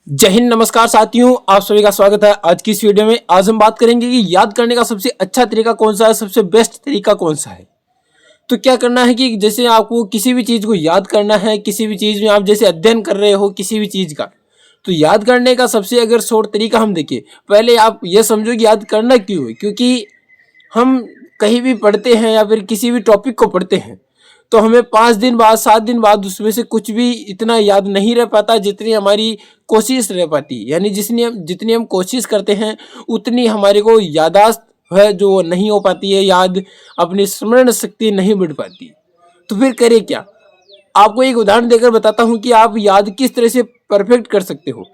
जय हिंद, नमस्कार साथियों, आप सभी का स्वागत है आज की इस वीडियो में। आज हम बात करेंगे कि याद करने का सबसे अच्छा तरीका कौन सा है, सबसे बेस्ट तरीका कौन सा है। तो क्या करना है कि जैसे आपको किसी भी चीज़ को याद करना है, किसी भी चीज़ में आप जैसे अध्ययन कर रहे हो किसी भी चीज़ का, तो याद करने का सबसे अगर शॉर्ट तरीका हम देखें, पहले आप ये समझो कि याद करना क्यों है। क्योंकि हम कहीं भी पढ़ते हैं या फिर किसी भी टॉपिक को पढ़ते हैं तो हमें 5 दिन बाद 7 दिन बाद उसमें से कुछ भी इतना याद नहीं रह पाता जितनी हमारी कोशिश रह पाती। यानी जितनी हम कोशिश करते हैं उतनी हमारे को याददाश्त है जो नहीं हो पाती है, याद अपनी स्मरण शक्ति नहीं बढ़ पाती। तो फिर करें क्या। आपको एक उदाहरण देकर बताता हूँ कि आप याद किस तरह से परफेक्ट कर सकते हो।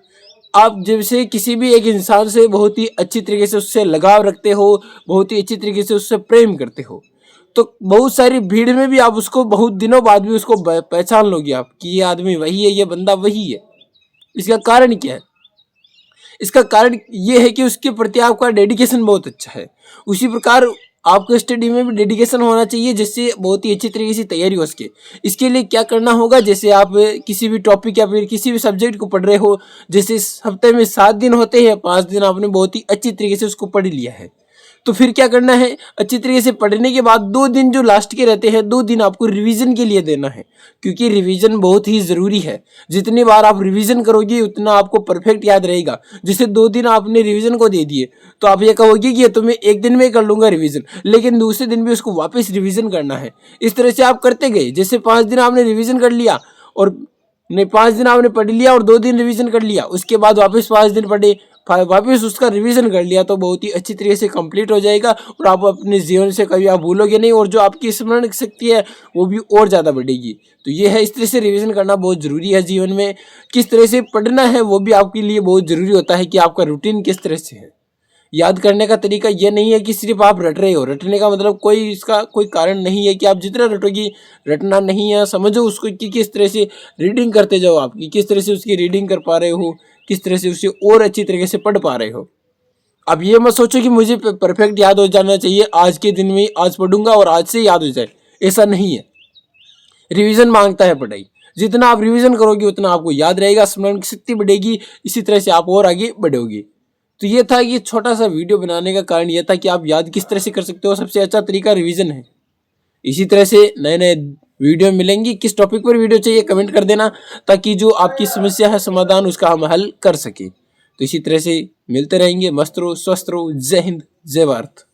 आप जैसे किसी भी एक इंसान से बहुत ही अच्छी तरीके से उससे लगाव रखते हो, बहुत ही अच्छी तरीके से उससे प्रेम करते हो, तो बहुत सारी भीड़ में भी आप उसको बहुत दिनों बाद भी उसको पहचान लोगे आप कि ये आदमी वही है, ये बंदा वही है। इसका कारण क्या है? इसका कारण ये है कि उसके प्रति आपका डेडिकेशन बहुत अच्छा है। उसी प्रकार आपको स्टडी में भी डेडिकेशन होना चाहिए जिससे बहुत ही अच्छी तरीके से तैयारी हो सके। इसके लिए क्या करना होगा, जैसे आप किसी भी टॉपिक या फिर किसी भी सब्जेक्ट को पढ़ रहे हो, जैसे हफ्ते में 7 दिन होते हैं, 5 दिन आपने बहुत ही अच्छी तरीके से उसको पढ़ लिया है, तो फिर क्या करना है, अच्छी तरीके से पढ़ने के बाद 2 दिन जो लास्ट के रहते हैं 2 दिन आपको रिवीजन के लिए देना है। क्योंकि रिवीजन बहुत ही ज़रूरी है। जितनी बार आप रिवीजन करोगे उतना आपको परफेक्ट याद रहेगा। जैसे 2 दिन आपने रिवीजन को दे दिए तो आप ये कहोगे कि ये तो मैं एक दिन में कर लूँगा रिवीजन, लेकिन दूसरे दिन भी उसको वापस रिवीजन करना है। इस तरह से आप करते गए। जैसे 5 दिन आपने रिवीजन कर लिया और नहीं, 5 दिन आपने पढ़ लिया और 2 दिन रिवीजन कर लिया, उसके बाद वापस 5 दिन पढ़े, वापस उसका रिवीजन कर लिया, तो बहुत ही अच्छी तरीके से कंप्लीट हो जाएगा और आप अपने जीवन से कभी आप भूलोगे नहीं और जो आपकी स्मरण शक्ति है वो भी और ज़्यादा बढ़ेगी। तो ये है, इस तरह से रिवीजन करना बहुत ज़रूरी है जीवन में। किस तरह से पढ़ना है वो भी आपके लिए बहुत ज़रूरी होता है कि आपका रूटीन किस तरह से है। याद करने का तरीका ये नहीं है कि सिर्फ आप रट रहे हो। रटने का मतलब कोई इसका कोई कारण नहीं है कि आप जितना रटोगी, रटना नहीं है। समझो उसको कि किस तरह से रीडिंग करते जाओ, आप कि किस तरह से उसकी रीडिंग कर पा रहे हो, किस तरह से उसे और अच्छी तरीके से पढ़ पा रहे हो। अब ये मत सोचो कि मुझे परफेक्ट याद हो जाना चाहिए, आज के दिन में आज पढ़ूंगा और आज से याद हो जाए, ऐसा नहीं है। रिवीजन मांगता है पढ़ाई। जितना आप रिवीजन करोगे उतना आपको याद रहेगा, स्मरण शक्ति बढ़ेगी, इसी तरह से आप और आगे बढ़ोगे। तो ये था, ये छोटा सा वीडियो बनाने का कारण ये था कि आप याद किस तरह से कर सकते हो। सबसे अच्छा तरीका रिवीजन है। इसी तरह से नए नए वीडियो मिलेंगी। किस टॉपिक पर वीडियो चाहिए कमेंट कर देना, ताकि जो आपकी समस्या है समाधान उसका हम हल कर सके। तो इसी तरह से मिलते रहेंगे। मस्त रहो, स्वस्थ रहो। जय हिंद, जय भारत।